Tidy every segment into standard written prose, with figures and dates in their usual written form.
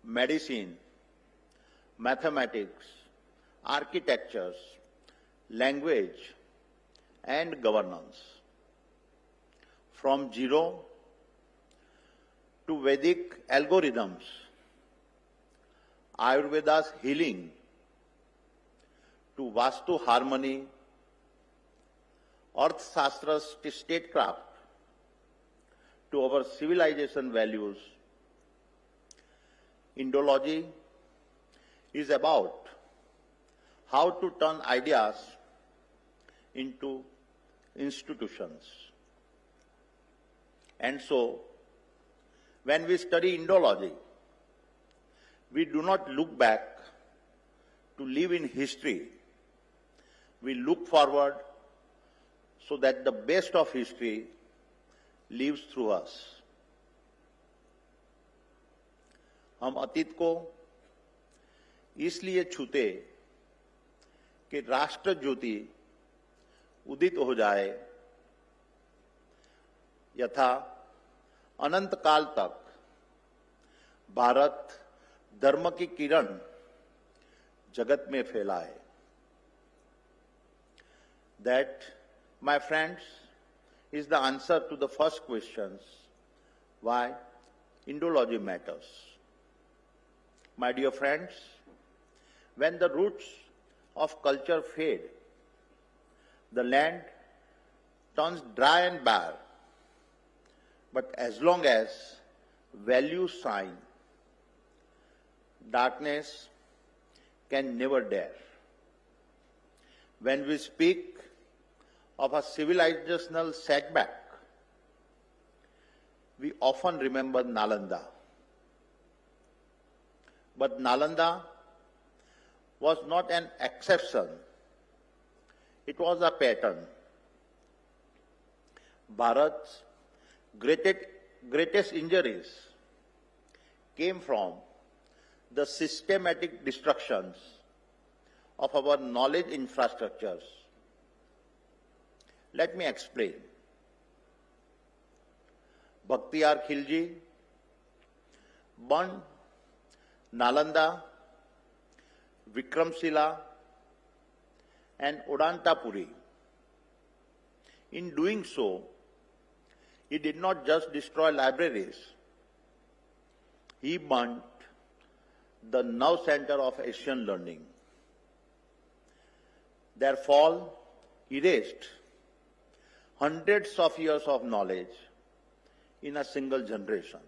medicine, mathematics, architectures, language, and governance. From zero to Vedic algorithms, Ayurveda's healing, to Vastu harmony, Earth Shastra's statecraft, to our civilization values, Indology is about how to turn ideas into institutions. And so, when we study Indology, we do not look back to live in history. We look forward so that the best of history lives through us. हम अतीत को इसलिए छूते कि राष्ट्र ज्योति उदित हो जाए, यथा अनंत काल तक भारत धर्म की किरण जगत में फैलाए. That, my friends, is the answer to the first questions, why Indology matters. My dear friends, when the roots of culture fade, the land turns dry and bare. But as long as values shine, darkness can never dare. When we speak of a civilizational setback, we often remember Nalanda. But Nalanda was not an exception. It was a pattern. Bharat's greatest injuries came from the systematic destructions of our knowledge infrastructures. Let me explain. Bhaktiar Khilji burned Nalanda, Vikramshila, and Odantapuri. In doing so, he did not just destroy libraries, he burnt the nerve center of Asian learning. Their fall erased hundreds of years of knowledge in a single generation.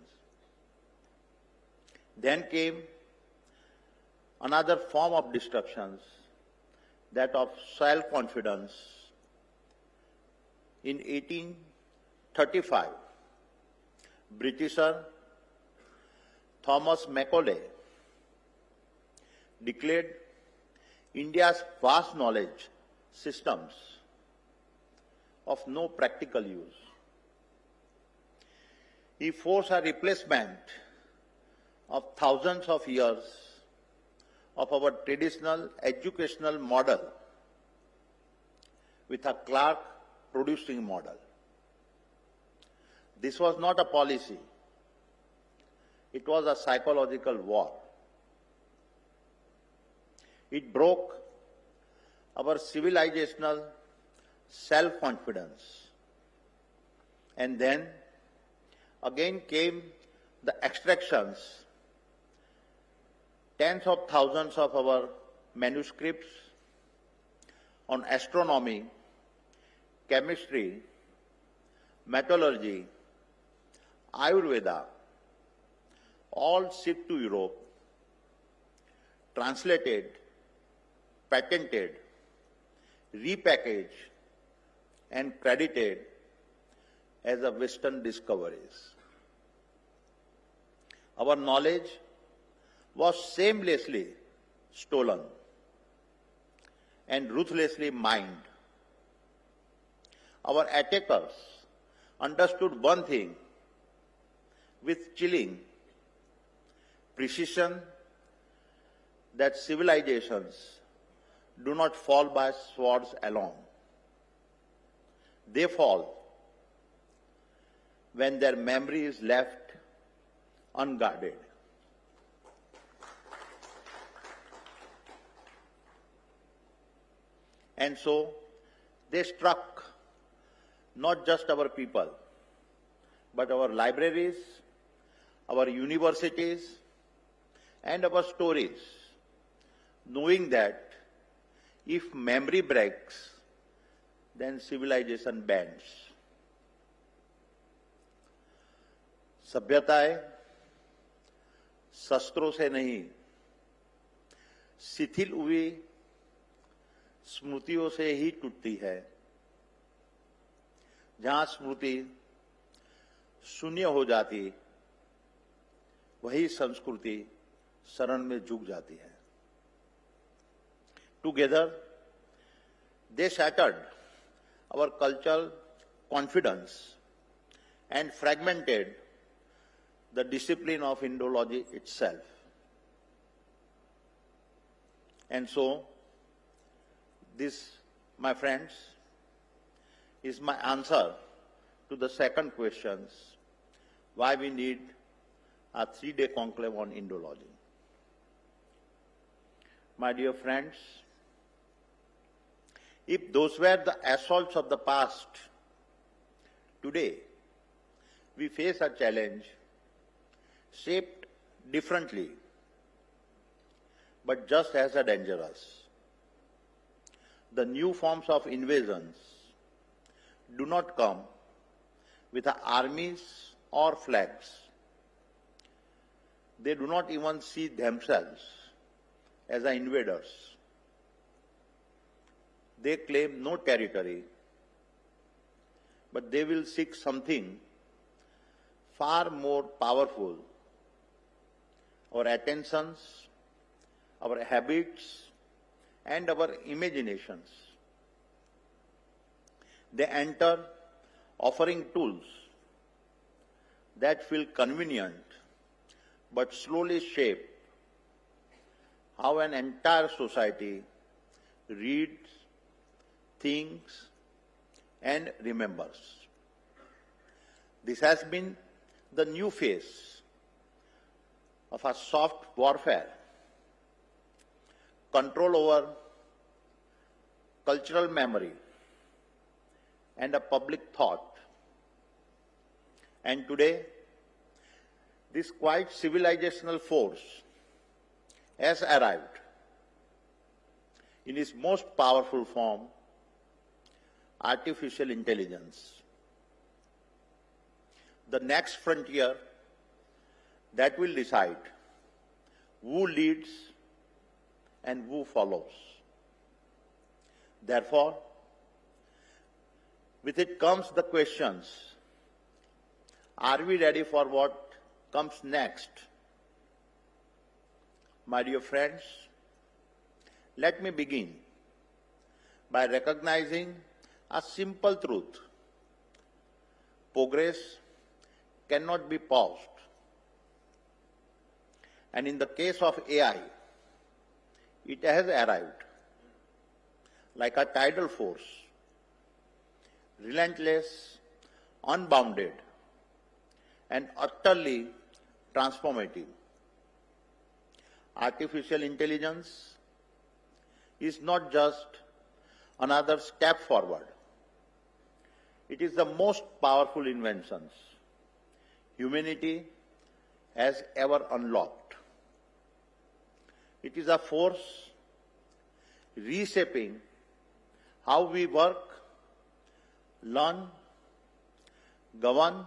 Then came another form of destructions, that of self-confidence. In 1835, Britisher Thomas Macaulay declared India's vast knowledge systems of no practical use. He forced a replacement of thousands of years of our traditional educational model with a clerk producing model. This was not a policy. It was a psychological war. It broke our civilizational self-confidence. And then again came the extractions. Tens of thousands of our manuscripts on astronomy, chemistry, metallurgy, Ayurveda, all shipped to Europe, translated, patented, repackaged, and credited as a Western discoveries. Our knowledge was shamelessly stolen and ruthlessly mined. Our attackers understood one thing with chilling precision, that civilizations do not fall by swords alone. They fall when their memory is left unguarded. And so they struck not just our people, but our libraries, our universities, and our stories, knowing that if memory breaks, then civilization bends. सभ्यताएं शस्त्रों से नहीं, शिथिल हुई स्मृतियों से ही टूटती है। जहां स्मृति शून्य हो जाती, वही संस्कृति शरण में झुक जाती है। Together, they shattered our cultural confidence and fragmented the discipline of Indology itself. And so, this, my friends, is my answer to the second question, why we need a 3-day conclave on Indology. My dear friends, if those were the assaults of the past, today we face a challenge shaped differently, but just as dangerous. The new forms of invasions do not come with armies or flags. They do not even see themselves as invaders. They claim no territory, but they will seek something far more powerful: our attentions, our habits, and our imaginations. They enter offering tools that feel convenient but slowly shape how an entire society reads, thinks, and remembers. This has been the new phase of a soft warfare, control over cultural memory and a public thought. And today, this quite civilizational force has arrived in its most powerful form, artificial intelligence. The next frontier that will decide who leads and who follows. Therefore, with it comes the questions: are we ready for what comes next? My dear friends, let me begin by recognizing a simple truth. Progress cannot be paused. And in the case of AI, it has arrived like a tidal force, relentless, unbounded, and utterly transformative. Artificial intelligence is not just another step forward. It is the most powerful inventions humanity has ever unlocked. It is a force reshaping how we work, learn, govern,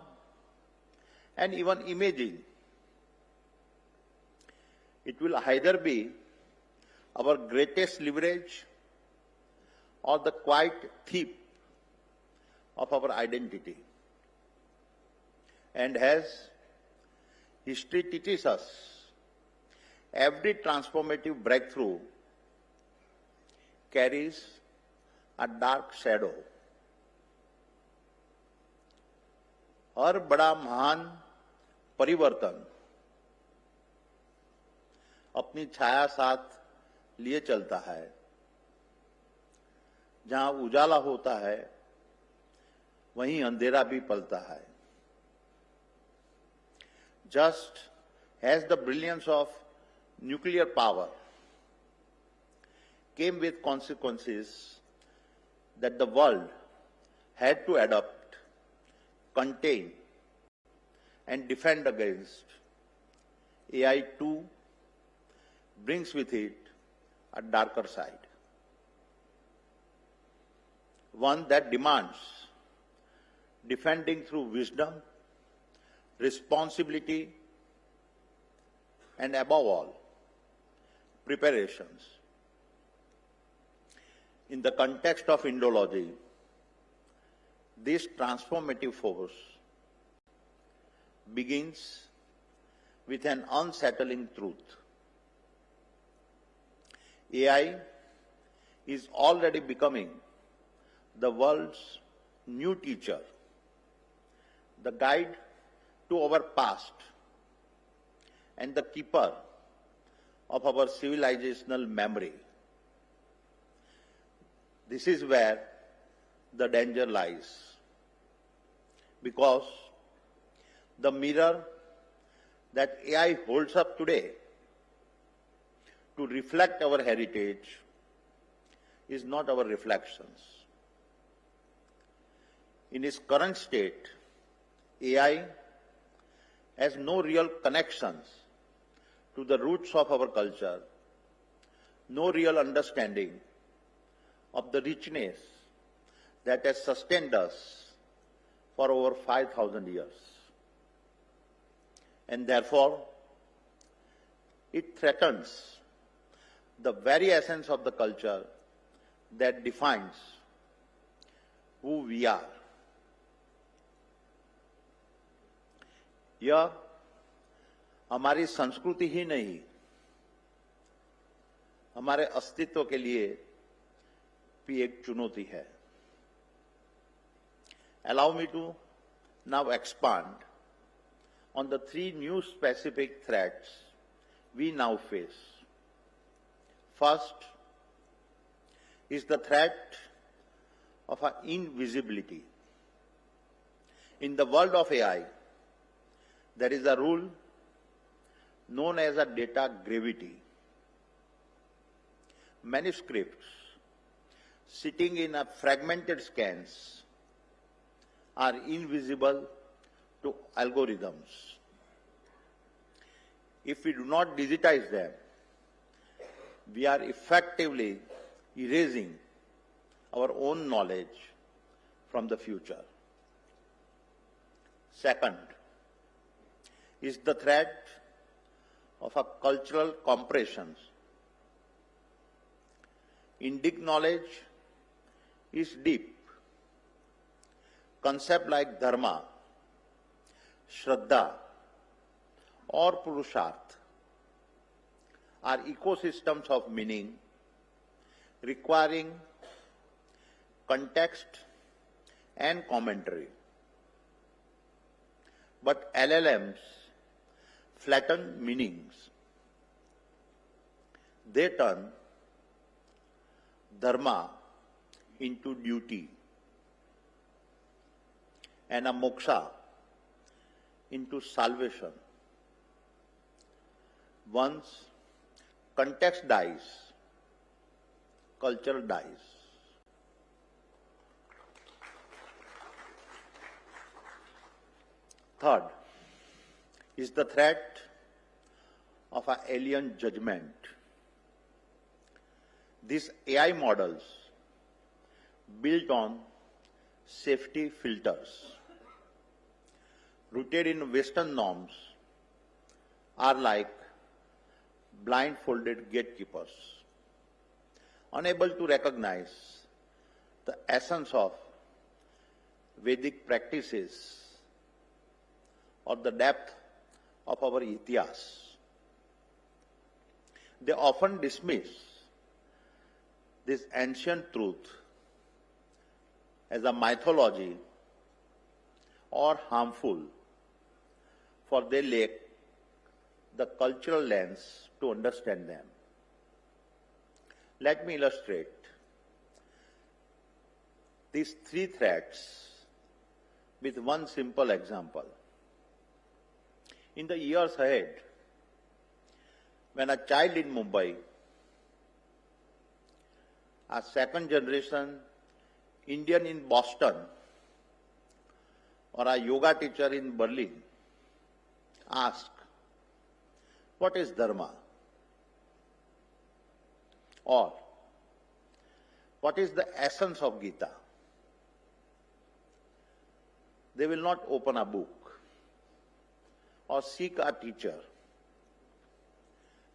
and even imagine. It will either be our greatest leverage or the quiet thief of our identity. And as history teaches us, every transformative breakthrough carries a dark shadow. हर बड़ा महान परिवर्तन अपनी छाया साथ लिए चलता है। जहां उजाला होता है, वहीं अंधेरा भी पलता है। Just as the brilliance of nuclear power came with consequences that the world had to adapt, contain, and defend against, AI too brings with it a darker side, one that demands defending through wisdom, responsibility, and above all, preparations. In the context of Indology, this transformative force begins with an unsettling truth. AI is already becoming the world's new teacher, the guide to our past, and the keeper of our civilizational memory. This is where the danger lies, because the mirror that AI holds up today to reflect our heritage is not our reflections. In its current state, AI has no real connections to the roots of our culture, no real understanding of the richness that has sustained us for over 5,000 years. And therefore, it threatens the very essence of the culture that defines who we are. यह हमारी संस्कृति ही नहीं, हमारे अस्तित्व के लिए भी एक चुनौती है. Allow me to now expand on the three new specific threats we now face. First is the threat of our invisibility. In the world of AI, there is a rule known as a data gravity. Manuscripts sitting in a fragmented scans are invisible to algorithms. If we do not digitize them, we are effectively erasing our own knowledge from the future. Second is the threat of a cultural compressions. Indic knowledge is deep. Concepts like dharma, shraddha, or purusharth are ecosystems of meaning requiring context and commentary. But LLMs flatten meanings. They turn dharma into duty and a moksha into salvation. Once context dies, culture dies. Third is the threat of an alien judgment. These AI models built on safety filters, rooted in Western norms, are like blindfolded gatekeepers, unable to recognize the essence of Vedic practices or the depth of our itihas. They often dismiss this ancient truth as a mythology or harmful, for they lack the cultural lens to understand them. Let me illustrate these three threats with one simple example. In the years ahead, when a child in Mumbai, a second generation Indian in Boston or a yoga teacher in Berlin ask, what is Dharma? Or, what is the essence of Gita? They will not open a book or seek a teacher.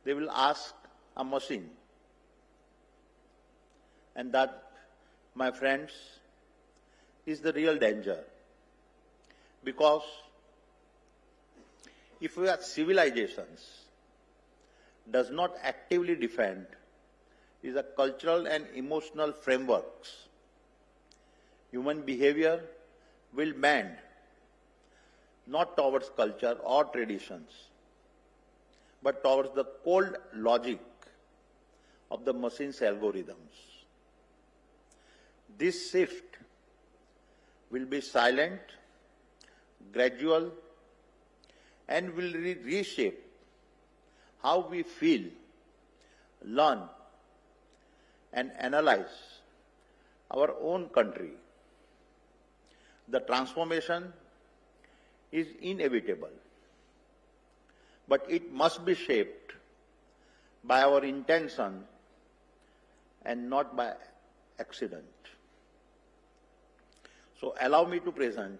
They will ask a machine. And that, my friends, is the real danger. Because if our civilizations does not actively defend is a cultural and emotional frameworks, human behavior will bend not towards culture or traditions, but towards the cold logic of the machine's algorithms. This shift will be silent, gradual, and will reshape how we feel, learn, and analyze our own country. The transformation is inevitable, but it must be shaped by our intention and not by accident. So allow me to present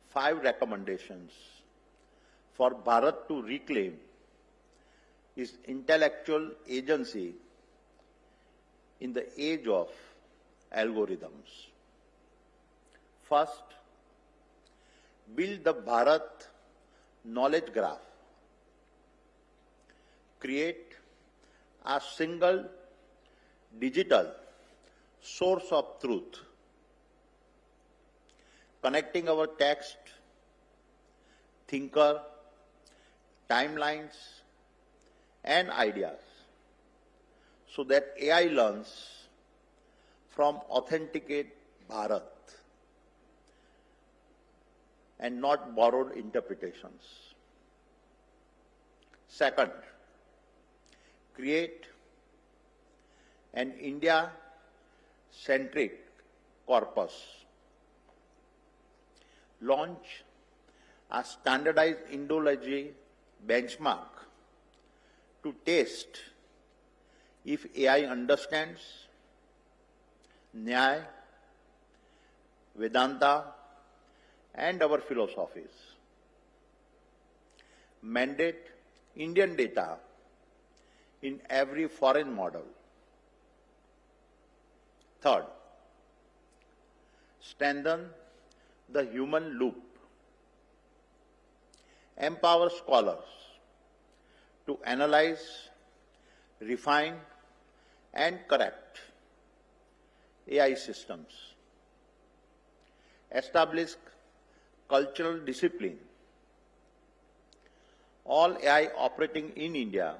5 recommendations for Bharat to reclaim its intellectual agency in the age of algorithms. First, build the Bharat knowledge graph. Create a single digital source of truth, connecting our text, thinker, timelines, and ideas, so that AI learns from authenticate Bharat and not borrowed interpretations. Second, create an India-centric corpus. Launch a standardized Indology benchmark to test if AI understands Nyaya, Vedanta, and our philosophies. Mandate Indian data in every foreign model. Third, strengthen the human loop. Empower scholars to analyze, refine, and correct AI systems. Establish cultural discipline. All AI operating in India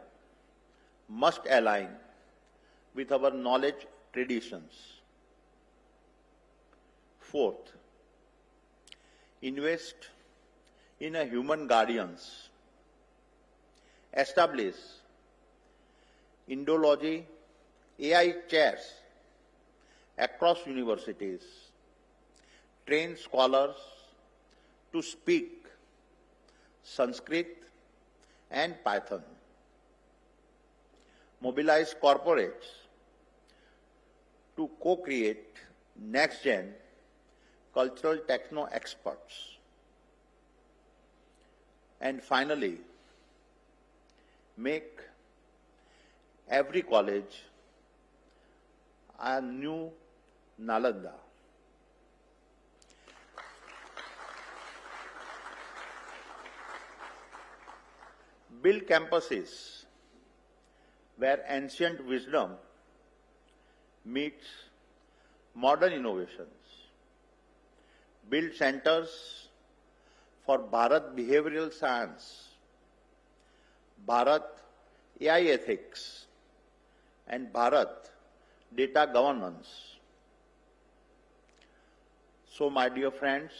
must align with our knowledge traditions. Fourth, invest in a human guardians. Establish Indology AI chairs across universities. Train scholars to speak Sanskrit and Python. Mobilize corporates to co-create next-gen cultural techno experts. And finally, make every college a new Nalanda. Build campuses where ancient wisdom meets modern innovations. Build centers for Bharat behavioral science, Bharat AI ethics, and Bharat data governance. So, my dear friends,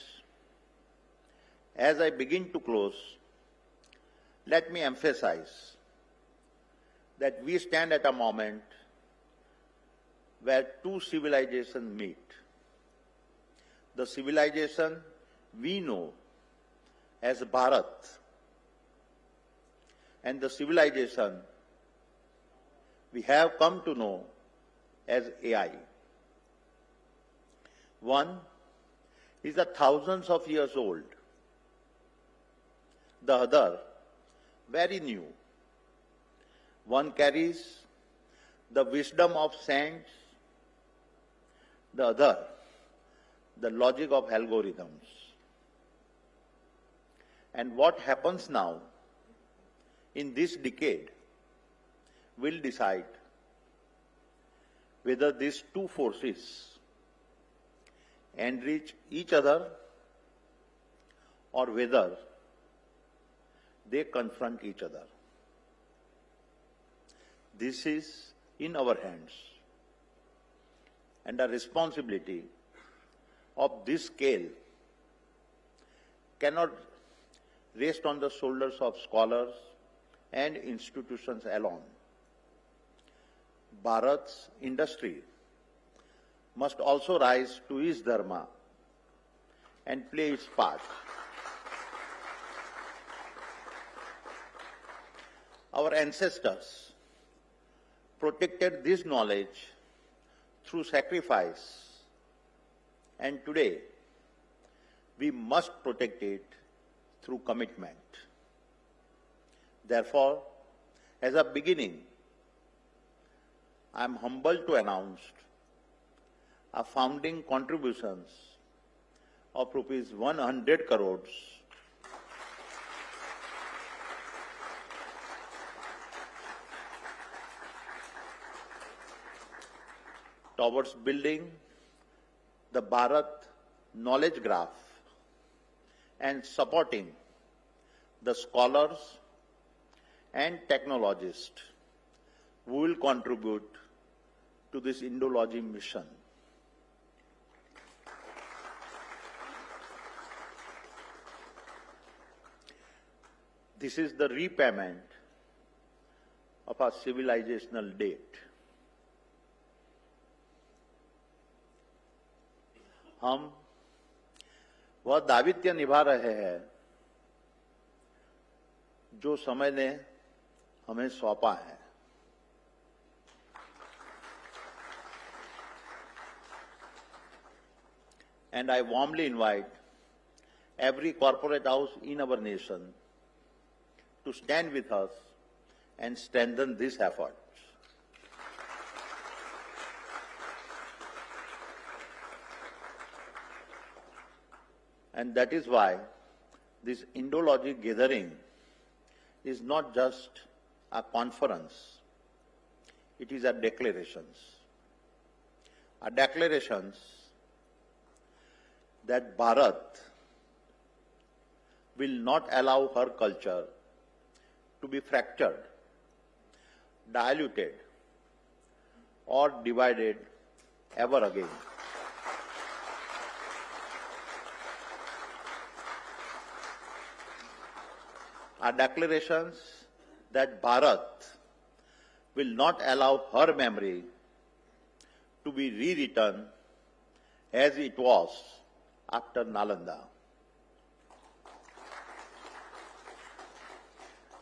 as I begin to close, let me emphasize that we stand at a moment where two civilizations meet, the civilization we know as Bharat and the civilization we have come to know as AI. One is thousands of years old, the other very new. One carries the wisdom of saints, the other the logic of algorithms. And what happens now in this decade will decide whether these two forces enrich each other or whether they confront each other. This is in our hands, and the responsibility of this scale cannot rest on the shoulders of scholars and institutions alone. Bharat's industry must also rise to its dharma and play its part. Our ancestors protected this knowledge through sacrifice, and today we must protect it through commitment. Therefore, as a beginning, I am humbled to announce a founding contributions of rupees 100 crores towards building the Bharat knowledge graph and supporting the scholars and technologists who will contribute to this Indology mission. This is the repayment of our civilizational debt. हम वह दायित्व निभा रहे हैं जो समय ने हमें सौंपा है। And I warmly invite every corporate house in our nation to stand with us and strengthen this effort. And that is why this Indology gathering is not just a conference, it is a declarations. A declarations that Bharat will not allow her culture to be fractured, diluted, or divided ever again. Our declarations that Bharat will not allow her memory to be rewritten as it was after Nalanda.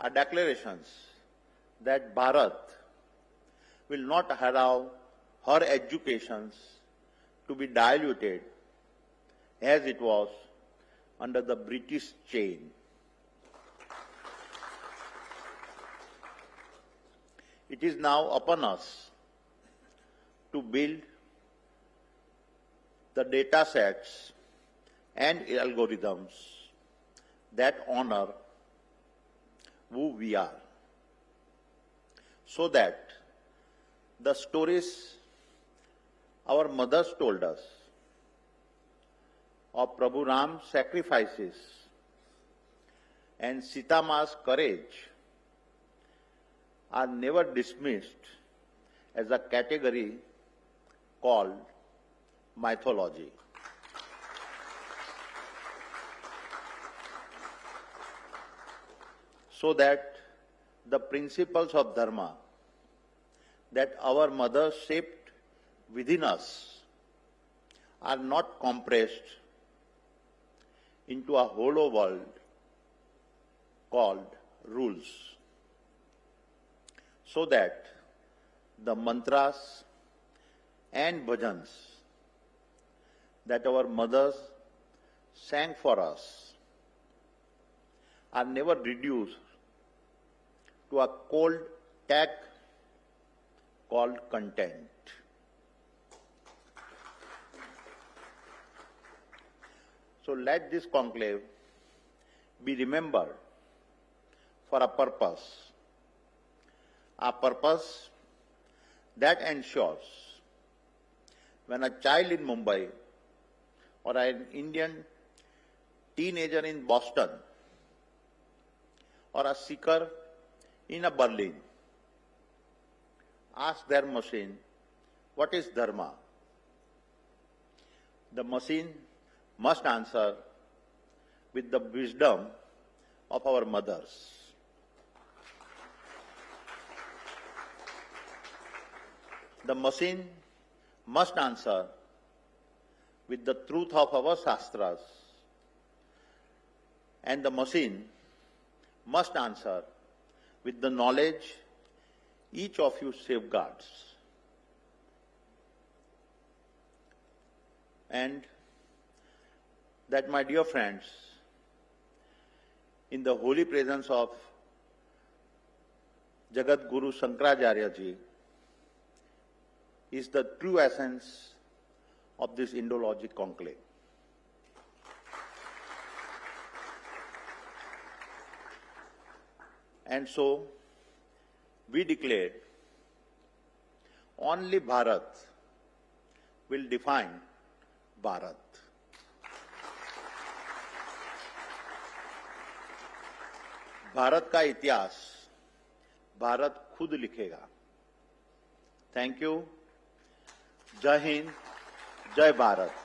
Our declarations that Bharat will not allow her educations to be diluted as it was under the British chain. It is now upon us to build the data sets and algorithms that honor who we are, so that the stories our mothers told us of Prabhu Ram's sacrifices and Sita Ma's courage are never dismissed as a category called mythology. So that the principles of Dharma that our mothers shaped within us are not compressed into a hollow world called rules, so that the mantras and bhajans that our mothers sang for us are never reduced to a cold tag called content. So let this conclave be remembered for a purpose that ensures when a child in Mumbai or an Indian teenager in Boston or a seeker in a Berlin asks their machine, what is dharma? The machine must answer with the wisdom of our mothers. The machine must answer with the truth of our Shastras, and the machine must answer with the knowledge each of you safeguards. And that, my dear friends, in the holy presence of Jagat Guru Shankaracharya Ji, is the true essence of this Indology Conclave. And so, we declare only Bharat will define Bharat. Bharat का इतिहास भारत खुद लिखेगा. Thank you. जय हिंद, जय भारत.